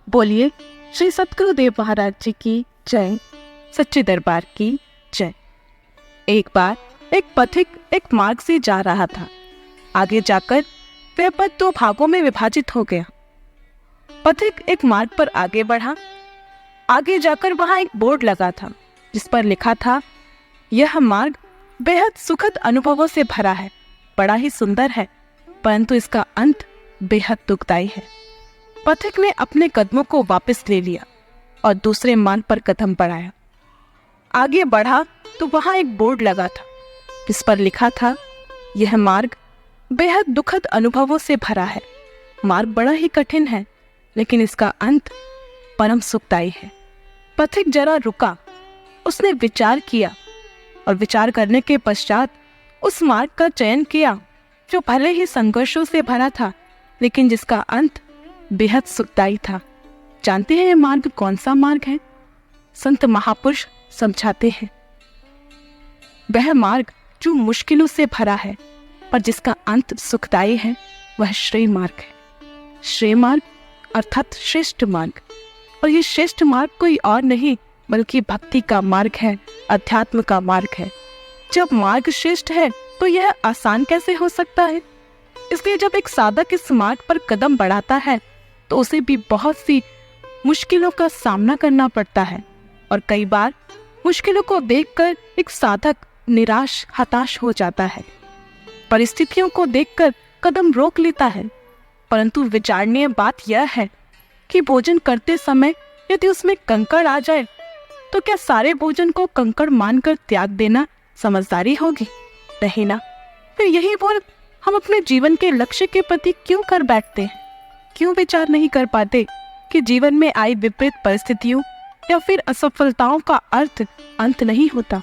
बोलिए श्री सतगुरुदेव महाराज जी की जय, सच्चे दरबार की जय। एक बार एक पथिक एक मार्ग से जा रहा था। आगे जाकर वह पथ दो भागों में विभाजित हो गया। पथिक एक मार्ग पर आगे बढ़ा। आगे जाकर वहां एक बोर्ड लगा था जिस पर लिखा था, यह मार्ग बेहद सुखद अनुभवों से भरा है, बड़ा ही सुंदर है, परंतु इसका अंत बेहद दुखदाई है। पथिक ने अपने कदमों को वापस ले लिया और दूसरे मार्ग पर कदम बढ़ाया। आगे बढ़ा तो वहां एक बोर्ड लगा था जिस पर लिखा था, यह मार्ग बेहद दुखद अनुभवों से भरा है, मार्ग बड़ा ही कठिन है, लेकिन इसका अंत परम सुखदाई है। पथिक जरा रुका, उसने विचार किया और विचार करने के पश्चात उस मार्ग का चयन किया जो भले ही संघर्षों से भरा था, लेकिन जिसका अंत बेहद सुखदाई था। जानते हैं ये मार्ग कौन सा मार्ग है? संत महापुरुष समझाते हैं, वह मार्ग जो मुश्किलों से भरा है पर जिसका अंत सुखदाई है, वह श्रेय मार्ग है। श्रेय मार्ग अर्थात श्रेष्ठ मार्ग, और ये श्रेष्ठ मार्ग कोई और नहीं बल्कि भक्ति का मार्ग है, अध्यात्म का मार्ग है। जब मार्ग श्रेष्ठ है तो यह आसान कैसे हो सकता है? इसलिए जब एक साधक इस मार्ग पर कदम बढ़ाता है तो उसे भी बहुत सी मुश्किलों का सामना करना पड़ता है, और कई बार मुश्किलों को देखकर एक साधक निराश हताश हो जाता है, परिस्थितियों को देखकर कदम रोक लेता है। परंतु विचारणीय बात यह है कि भोजन करते समय यदि उसमें कंकड़ आ जाए तो क्या सारे भोजन को कंकड़ मानकर त्याग देना समझदारी होगी? नहीं ना। फिर यही भूल हम अपने जीवन के लक्ष्य के प्रति क्यों कर बैठते हैं? क्यों विचार नहीं कर पाते कि जीवन में आई विपरीत परिस्थितियों या फिर असफलताओं का अर्थ अंत नहीं होता,